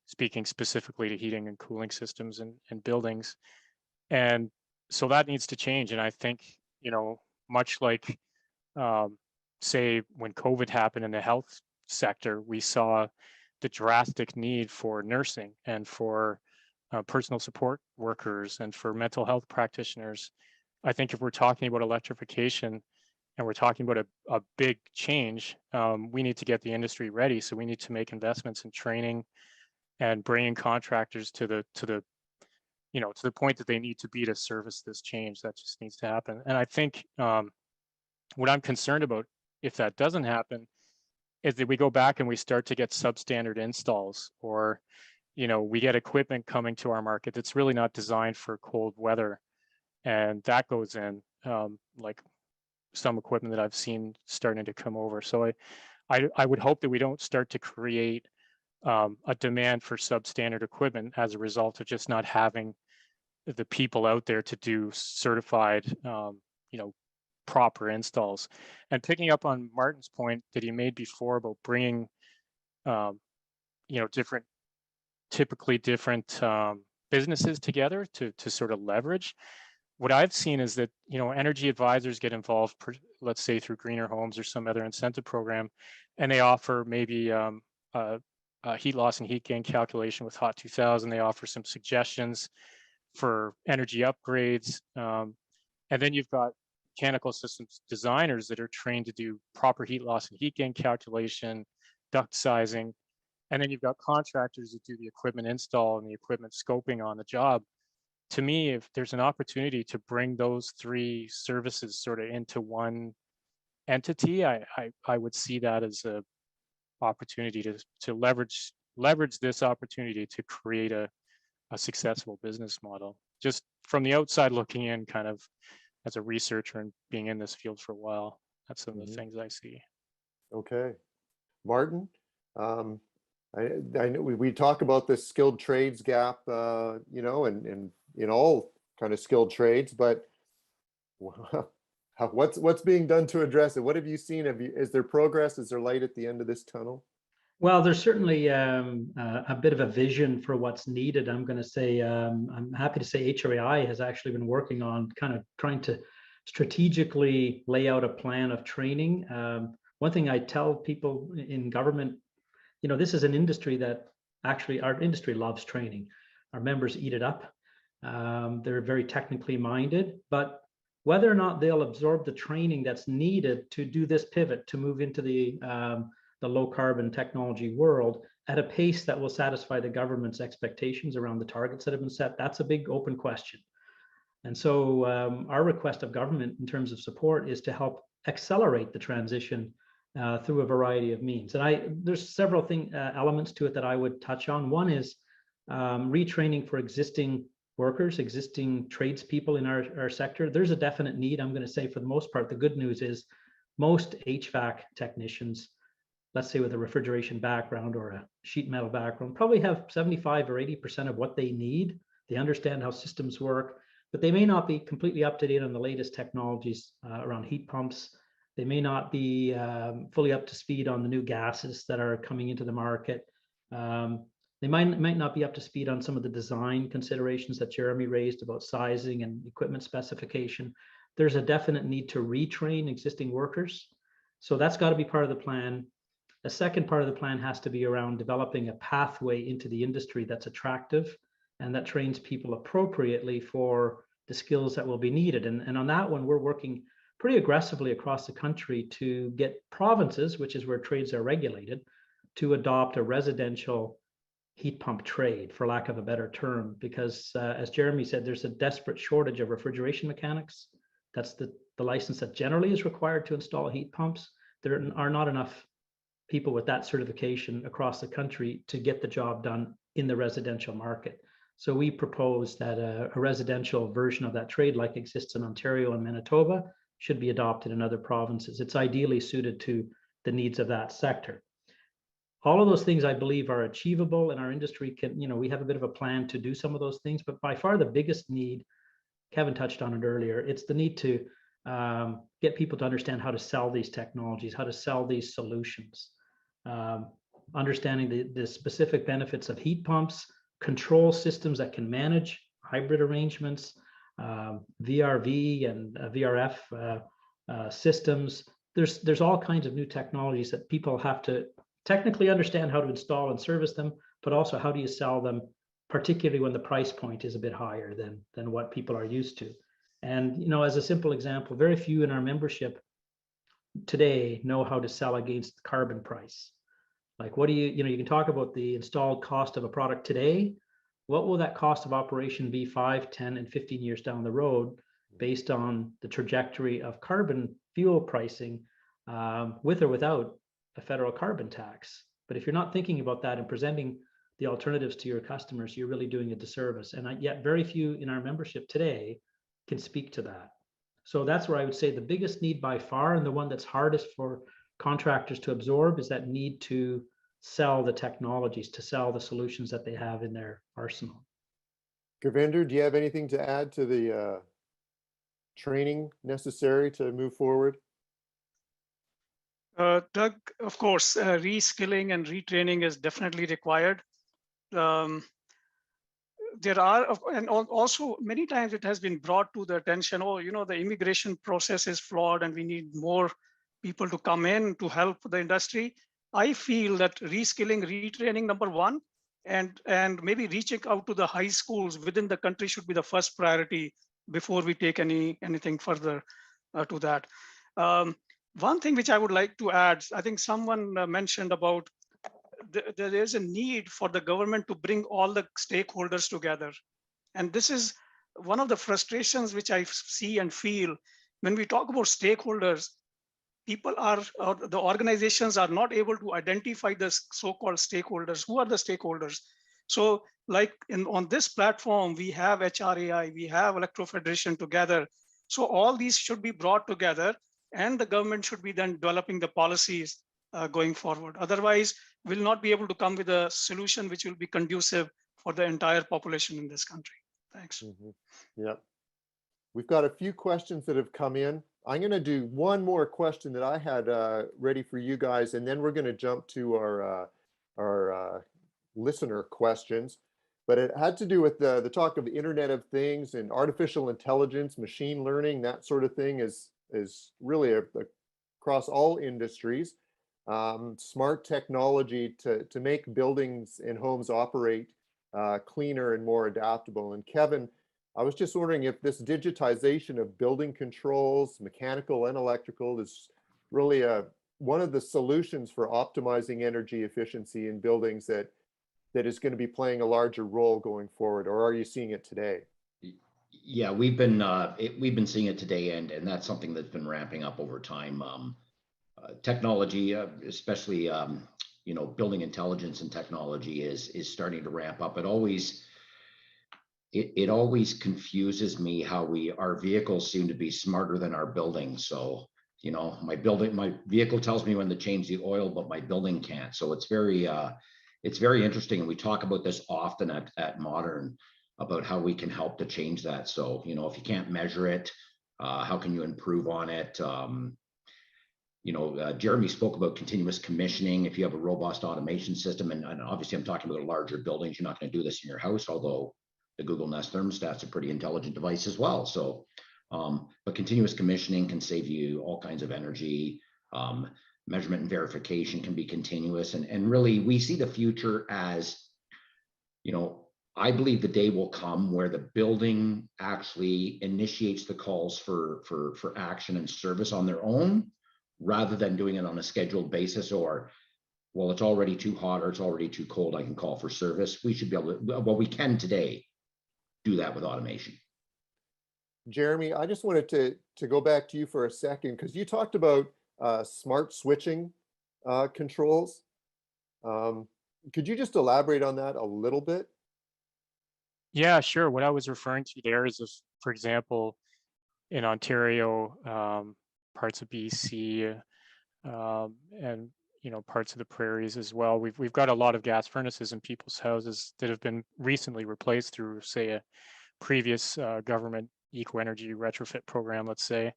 speaking specifically to heating and cooling systems and buildings. And so that needs to change. And I think, you know, much like, say, when COVID happened in the health sector, we saw the drastic need for nursing and for personal support workers and for mental health practitioners. I think if we're talking about electrification and we're talking about a big change, we need to get the industry ready. So we need to make investments in training and bringing contractors to the point that they need to be to service this change. That just needs to happen. And I think what I'm concerned about, if that doesn't happen, is that we go back and we start to get substandard installs, or, you know, we get equipment coming to our market that's really not designed for cold weather, and that goes in, like some equipment that I've seen starting to come over. So I would hope that we don't start to create a demand for substandard equipment as a result of just not having the people out there to do certified, proper installs. And picking up on Martin's point that he made before about bringing, different typically different businesses together to sort of leverage. What I've seen is that, you know, energy advisors get involved, let's say through Greener Homes or some other incentive program, and they offer maybe a heat loss and heat gain calculation with HOT 2000. They offer some suggestions for energy upgrades. And then you've got mechanical systems designers that are trained to do proper heat loss and heat gain calculation, duct sizing. And then you've got contractors that do the equipment install and the equipment scoping on the job. To me, if there's an opportunity to bring those three services sort of into one entity, I would see that as a opportunity to leverage this opportunity to create a successful business model. Just from the outside looking in, kind of as a researcher and being in this field for a while, that's some of the things I see. Okay, Martin, I know we talk about the skilled trades gap, you know, and in all kind of skilled trades, but what's being done to address it? What have you seen? Is there progress? Is there light at the end of this tunnel? Well, there's certainly a bit of a vision for what's needed. I'm going to say, I'm happy to say HRAI has actually been working on kind of trying to strategically lay out a plan of training. One thing I tell people in government, you know, this is an industry that actually, our industry loves training. Our members eat it up. They're very technically minded, but whether or not they'll absorb the training that's needed to do this pivot, to move into the low carbon technology world at a pace that will satisfy the government's expectations around the targets that have been set, that's a big open question. And so our request of government in terms of support is to help accelerate the transition through a variety of means. And there's several elements to it that I would touch on. One is retraining for existing workers, existing tradespeople in our sector. There's a definite need. I'm going to say for the most part, the good news is most HVAC technicians, let's say with a refrigeration background or a sheet metal background, probably have 75 or 80% of what they need. They understand how systems work, but they may not be completely up to date on the latest technologies around heat pumps. They may not be fully up to speed on the new gases that are coming into the market. They might not be up to speed on some of the design considerations that Jeremy raised about sizing and equipment specification. There's a definite need to retrain existing workers. So that's got to be part of the plan. A second part of the plan has to be around developing a pathway into the industry that's attractive and that trains people appropriately for the skills that will be needed. And on that one, we're working pretty aggressively across the country to get provinces, which is where trades are regulated, to adopt a residential heat pump trade, for lack of a better term, because as Jeremy said, there's a desperate shortage of refrigeration mechanics. That's the license that generally is required to install heat pumps. There are not enough people with that certification across the country to get the job done in the residential market. So we propose that a residential version of that trade, like exists in Ontario and Manitoba, should be adopted in other provinces. It's ideally suited to the needs of that sector. All of those things, I believe, are achievable, and our industry can, you know, we have a bit of a plan to do some of those things, but by far the biggest need, Kevin touched on it earlier, it's the need to get people to understand how to sell these technologies, how to sell these solutions. Understanding the specific benefits of heat pumps, control systems that can manage hybrid arrangements, VRV and VRF systems. There's all kinds of new technologies that people have to technically understand how to install and service them, but also how do you sell them, particularly when the price point is a bit higher than what people are used to. And, you know, as a simple example, very few in our membership today know how to sell against the carbon price. Like, what do you know, you can talk about the installed cost of a product today. What will that cost of operation be 5, 10, and 15 years down the road based on the trajectory of carbon fuel pricing with or without a federal carbon tax? But if you're not thinking about that and presenting the alternatives to your customers, you're really doing a disservice. And yet very few in our membership today can speak to that. So that's where I would say the biggest need by far, and the one that's hardest for contractors to absorb, is that need to sell the technologies, to sell the solutions that they have in their arsenal. Gurvinder, do you have anything to add to the training necessary to move forward? Doug, of course, reskilling and retraining is definitely required. there are, and also many times it has been brought to the attention, oh, the immigration process is flawed and we need more people to come in to help the industry. I feel that reskilling, retraining, number one, and maybe reaching out to the high schools within the country should be the first priority before we take anything further to that. One thing which I would like to add, I think someone mentioned about there is a need for the government to bring all the stakeholders together. And this is one of the frustrations which I see and feel when we talk about stakeholders. People or the organizations are not able to identify the so-called stakeholders. Who are the stakeholders? So like on this platform, we have HRAI, we have Electro-Federation together. So all these should be brought together and the government should be then developing the policies going forward. Otherwise, we'll not be able to come with a solution which will be conducive for the entire population in this country. Thanks. Yep. We've got a few questions that have come in. I'm going to do one more question that I had ready for you guys, and then we're going to jump to our listener questions. But it had to do with the talk of the Internet of Things and artificial intelligence, machine learning, that sort of thing is really across all industries. Smart technology to make buildings and homes operate cleaner and more adaptable. And Kevin, I was just wondering if this digitization of building controls, mechanical and electrical, is really one of the solutions for optimizing energy efficiency in buildings that is going to be playing a larger role going forward, or are you seeing it today? Yeah, we've been seeing it today, and that's something that's been ramping up over time. Technology, especially building intelligence and technology, is starting to ramp up. It always confuses me how our vehicles seem to be smarter than our buildings. So my vehicle tells me when to change the oil, but my building can't. So it's very interesting, and we talk about this often at Modern about how we can help to change that. So if you can't measure it, how can you improve on it? Jeremy spoke about continuous commissioning. If you have a robust automation system, and obviously I'm talking about larger buildings, you're not going to do this in your house, although the Google Nest thermostat's a pretty intelligent device as well. So, but continuous commissioning can save you all kinds of energy. Measurement and verification can be continuous. And really, we see the future as, I believe the day will come where the building actually initiates the calls for action and service on their own, rather than doing it on a scheduled basis, or, well, it's already too hot or it's already too cold, I can call for service. We should be able to, well, we can today do that with automation. Jeremy, I just wanted to go back to you for a second, because you talked about smart switching controls. Could you just elaborate on that a little bit? Yeah, sure. What I was referring to there is, for example, in Ontario, parts of BC, and parts of the prairies as well. We've got a lot of gas furnaces in people's houses that have been recently replaced through, say, a previous government eco-energy retrofit program, let's say.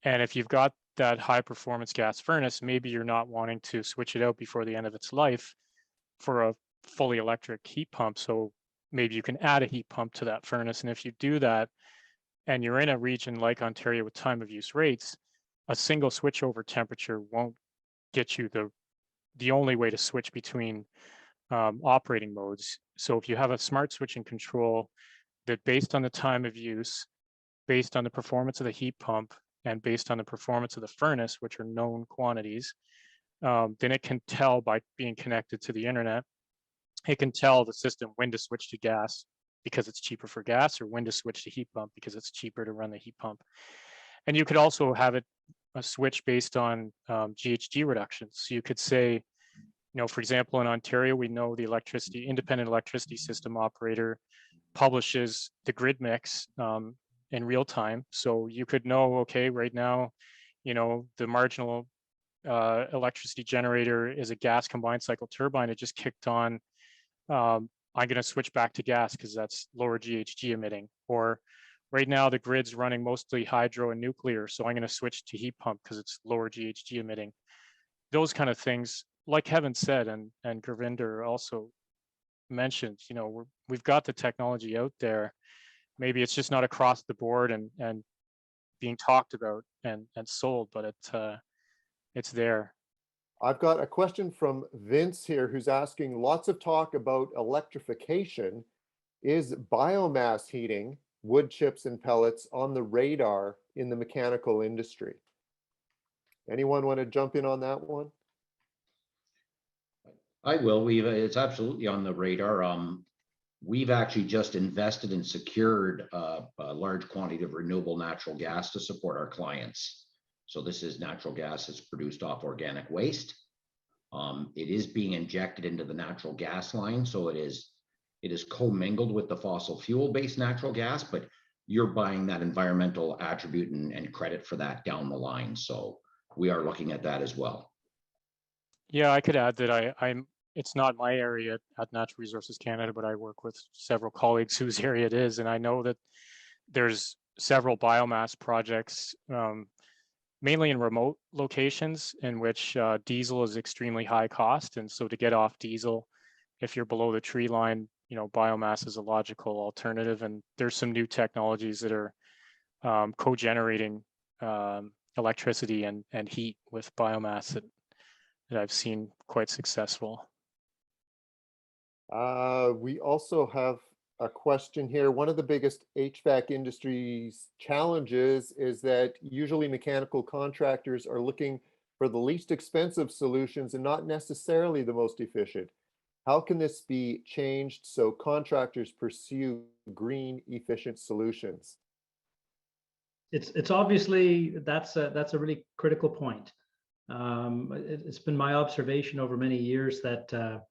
And if you've got that high performance gas furnace, maybe you're not wanting to switch it out before the end of its life for a fully electric heat pump. So maybe you can add a heat pump to that furnace. And if you do that, and you're in a region like Ontario with time of use rates, a single switchover temperature won't get you the only way to switch between operating modes. So if you have a smart switching control that, based on the time of use, based on the performance of the heat pump, and based on the performance of the furnace, which are known quantities, then it can tell by being connected to the internet, it can tell the system when to switch to gas because it's cheaper for gas, or when to switch to heat pump because it's cheaper to run the heat pump. And you could also have it a switch based on GHG reductions. So you could say, for example, in Ontario, we know the independent electricity system operator publishes the grid mix in real time. So you could know, okay, right now, the marginal electricity generator is a gas combined cycle turbine. It just kicked on. I'm going to switch back to gas because that's lower GHG emitting. Or right now the grid's running mostly hydro and nuclear, so I'm going to switch to heat pump because it's lower GHG emitting. Those kind of things, like Kevin said, and Gurvinder also mentioned, you know, we've got the technology out there. Maybe it's just not across the board and being talked about and sold, but it's there. I've got a question from Vince here, who's asking, lots of talk about electrification. Is biomass heating, wood chips and pellets, on the radar in the mechanical industry? Anyone want to jump in on that one? I will. It's absolutely on the radar. We've actually just invested and secured a large quantity of renewable natural gas to support our clients. So this is natural gas that's produced off organic waste. It is being injected into the natural gas line, so it is commingled with the fossil fuel-based natural gas, but you're buying that environmental attribute and credit for that down the line. So we are looking at that as well. Yeah, I could add that it's not my area at Natural Resources Canada, but I work with several colleagues whose area it is, and I know that there's several biomass projects, mainly in remote locations in which diesel is extremely high cost. And so to get off diesel, if you're below the tree line, you know, biomass is a logical alternative. And there's some new technologies that are co-generating electricity and heat with biomass that I've seen quite successful. We also have a question here. One of the biggest HVAC industry's challenges is that usually mechanical contractors are looking for the least expensive solutions and not necessarily the most efficient. How can this be changed so contractors pursue green, efficient solutions? It's obviously that's a really critical point. It's been my observation over many years that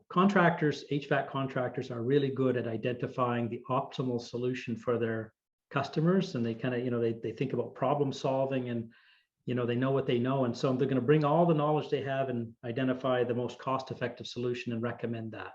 contractors, HVAC contractors, are really good at identifying the optimal solution for their customers, and they kind of, you know, they think about problem solving, and you know, they know what they know, and so they're going to bring all the knowledge they have and identify the most cost-effective solution and recommend that.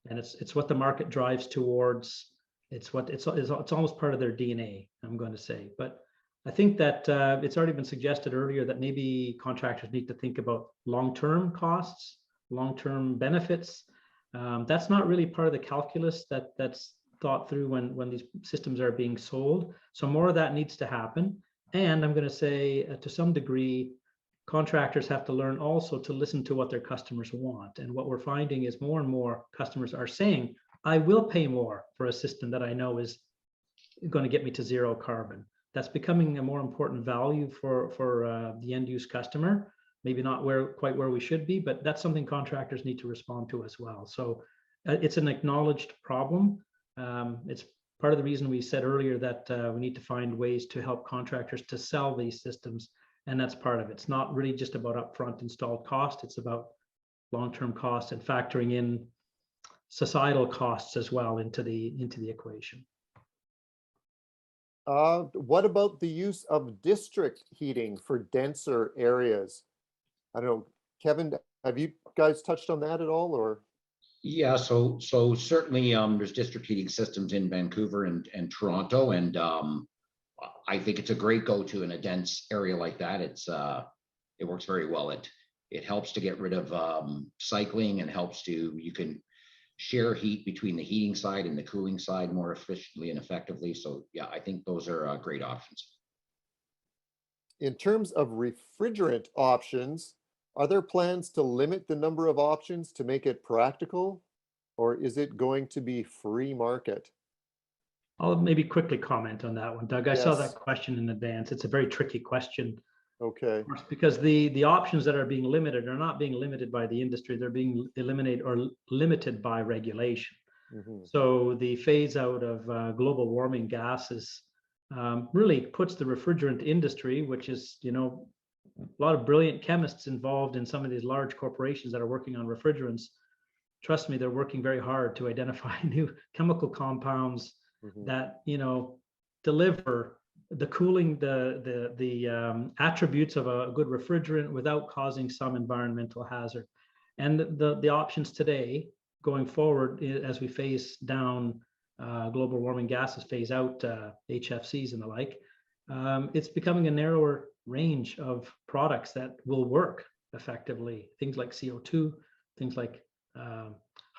And it's what the market drives towards. It's almost part of their DNA, I'm going to say. But I think that it's already been suggested earlier that maybe contractors need to think about long-term costs, long-term benefits. That's not really part of the calculus that's thought through when these systems are being sold. So more of that needs to happen. And I'm going to say, to some degree, contractors have to learn also to listen to what their customers want. And what we're finding is more and more customers are saying, I will pay more for a system that I know is going to get me to zero carbon. That's becoming a more important value for the end use customer. Maybe not quite where we should be, but that's something contractors need to respond to as well. So it's an acknowledged problem. It's part of the reason we said earlier that we need to find ways to help contractors to sell these systems, and that's part of it. It's not really just about upfront installed cost. It's about long-term cost and factoring in societal costs as well into the equation. What about the use of district heating for denser areas? I don't know, Kevin, have you guys touched on that at all, or? Yeah, so certainly there's district heating systems in Vancouver and Toronto, and I think it's a great go-to in a dense area like that. It works very well. It helps to get rid of cycling, and you can share heat between the heating side and the cooling side more efficiently and effectively. So yeah, I think those are great options. In terms of refrigerant options, are there plans to limit the number of options to make it practical, or is it going to be free market? I'll maybe quickly comment on that one, Doug. I saw Yes. that question in advance. It's a very tricky question. Okay. Of course, because the options that are being limited are not being limited by the industry. They're being eliminated or limited by regulation. Mm-hmm. So the phase out of global warming gases really puts the refrigerant industry, which is, you know, a lot of brilliant chemists involved in some of these large corporations that are working on refrigerants. Trust me, they're working very hard to identify new chemical compounds Mm-hmm. that, you know, deliver the cooling, the attributes of a good refrigerant without causing some environmental hazard. And the options today going forward, as we phase down global warming gases, phase out HFCs and the like, it's becoming a narrower range of products that will work effectively. Things like CO2, things like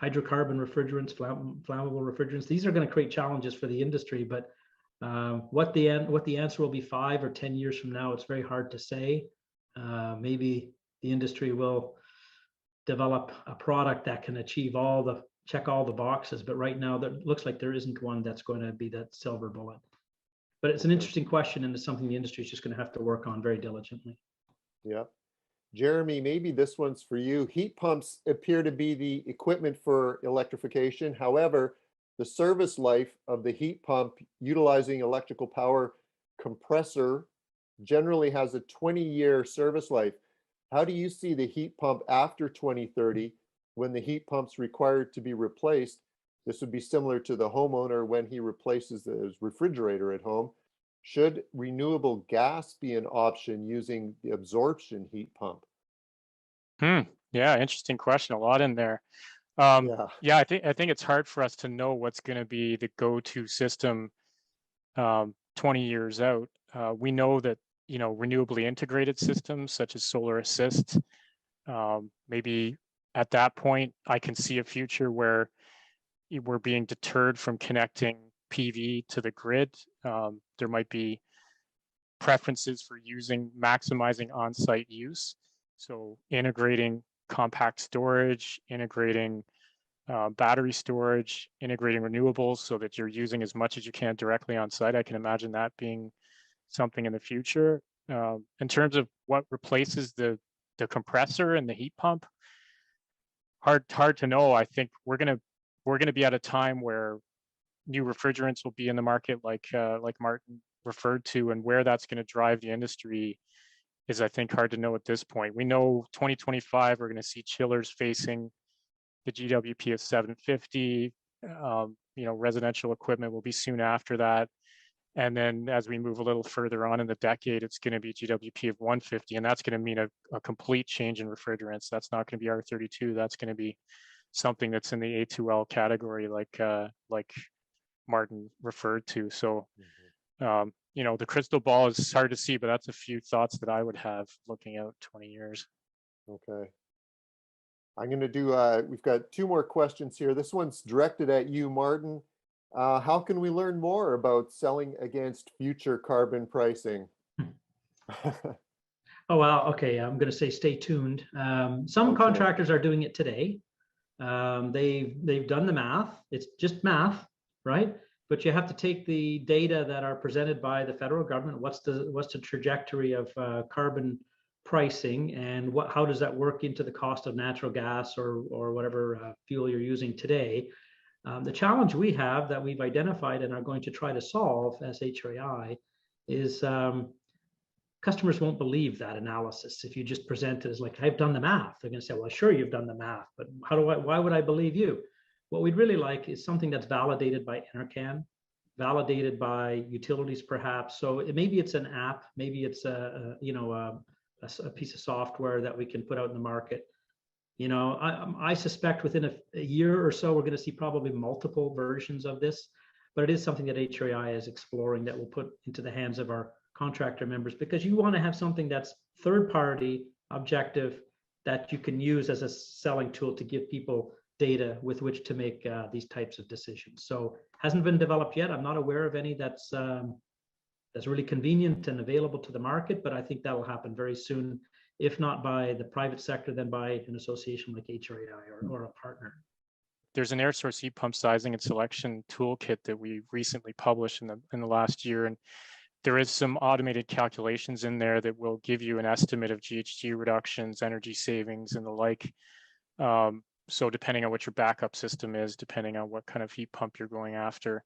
hydrocarbon refrigerants, flammable refrigerants. These are going to create challenges for the industry, but what the answer will be 5 or 10 years from now, it's very hard to say. Maybe the industry will develop a product that can check all the boxes, but right now that looks like there isn't one that's going to be that silver bullet. But it's an interesting question, and it's something the industry is just going to have to work on very diligently. Yeah. Jeremy, maybe this one's for you. Heat pumps appear to be the equipment for electrification. However, the service life of the heat pump utilizing electrical power compressor generally has a 20-year service life. How do you see the heat pump after 2030 when the heat pump's required to be replaced? This would be similar to the homeowner when he replaces his refrigerator at home. Should renewable gas be an option using the absorption heat pump? Yeah, interesting question. A lot in there. Yeah, I think it's hard for us to know what's going to be the go-to system 20 years out. We know that, you know, renewably integrated systems such as solar assist, maybe at that point, I can see a future where we're being deterred from connecting PV to the grid. There might be preferences for maximizing on-site use. So integrating compact storage, integrating battery storage, integrating renewables so that you're using as much as you can directly on site. I can imagine that being something in the future. In terms of what replaces the compressor and the heat pump, hard to know. I think we're gonna be at a time where new refrigerants will be in the market, like Martin referred to, and where that's going to drive the industry is, I think, hard to know at this point. We know 2025 we're going to see chillers facing the GWP of 750. You know, residential equipment will be soon after that, and then as we move a little further on in the decade, it's going to be GWP of 150, and that's going to mean a complete change in refrigerants. That's not going to be R32. That's going to be something that's in the A2L category, like Martin referred to. So, you know, the crystal ball is hard to see, but that's a few thoughts that I would have looking out 20 years. Okay. I'm going to do, we've got 2 more questions here. This one's directed at you, Martin. How can we learn more about selling against future carbon pricing? Oh, well, okay. I'm going to say stay tuned. Some contractors are doing it today. They've done the math. It's just math, right? But you have to take the data that are presented by the federal government. What's the trajectory of carbon pricing, and how does that work into the cost of natural gas or whatever fuel you're using today? The challenge we have that we've identified and are going to try to solve as HRAI is customers won't believe that analysis if you just present it as like, I've done the math. They're going to say, well, sure, you've done the math, but why would I believe you? What we'd really like is something that's validated by NRCan, validated by utilities, perhaps. So maybe it's an app, maybe it's a piece of software that we can put out in the market. You know, I suspect within a year or so, we're going to see probably multiple versions of this, but it is something that HRAI is exploring that we'll put into the hands of our contractor members, because you want to have something that's third-party, objective, that you can use as a selling tool to give people data with which to make these types of decisions. So hasn't been developed yet. I'm not aware of any that's really convenient and available to the market, but I think that will happen very soon, if not by the private sector, then by an association like HRAI or a partner. There's an air source heat pump sizing and selection toolkit that we recently published in the last year, and there is some automated calculations in there that will give you an estimate of GHG reductions, energy savings, and the like. So depending on what your backup system is, depending on what kind of heat pump you're going after,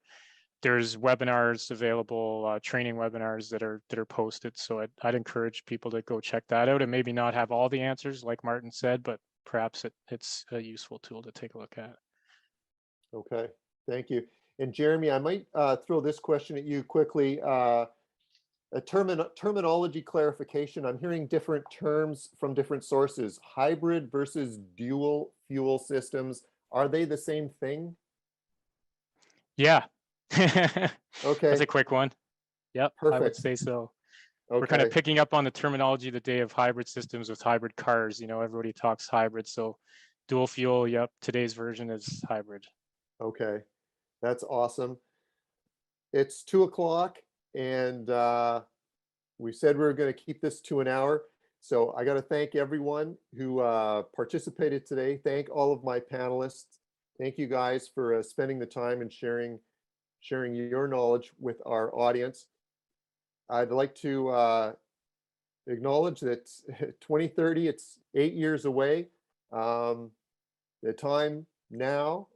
there's webinars available, training webinars that are posted. So I'd encourage people to go check that out, and maybe not have all the answers like Martin said, but perhaps it's a useful tool to take a look at. Okay, thank you. And Jeremy, I might throw this question at you quickly. A terminology clarification. I'm hearing different terms from different sources. Hybrid versus dual fuel systems. Are they the same thing? Yeah. Okay. That's a quick one. Yep, Perfect. I would say so. Okay. We're kind of picking up on the terminology the day of hybrid systems with hybrid cars. You know, everybody talks hybrid. So dual fuel. Yep, today's version is hybrid. Okay, that's awesome. It's 2:00 and we said we were going to keep this to an hour. So I got to thank everyone who participated today. Thank all of my panelists. Thank you guys for spending the time and sharing your knowledge with our audience. I'd like to acknowledge that 2030, it's 8 years away. The time now,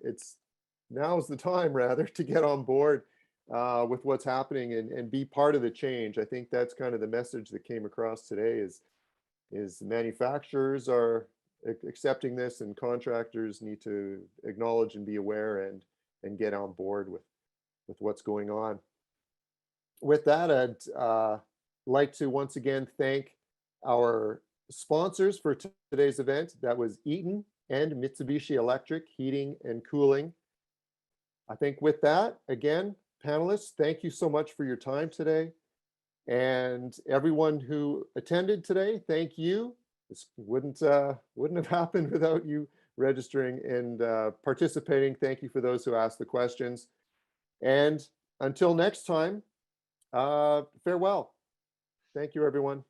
now is the time rather to get on board with what's happening and be part of the change. I think that's kind of the message that came across today is manufacturers are accepting this and contractors need to acknowledge and be aware and get on board with what's going on. With that, I'd like to once again thank our sponsors for today's event. That was Eaton and Mitsubishi Electric Heating and Cooling. I think with that, again, panelists, thank you so much for your time today. And everyone who attended today, thank you. This wouldn't have happened without you registering and participating. Thank you for those who asked the questions. And until next time, farewell. Thank you, everyone.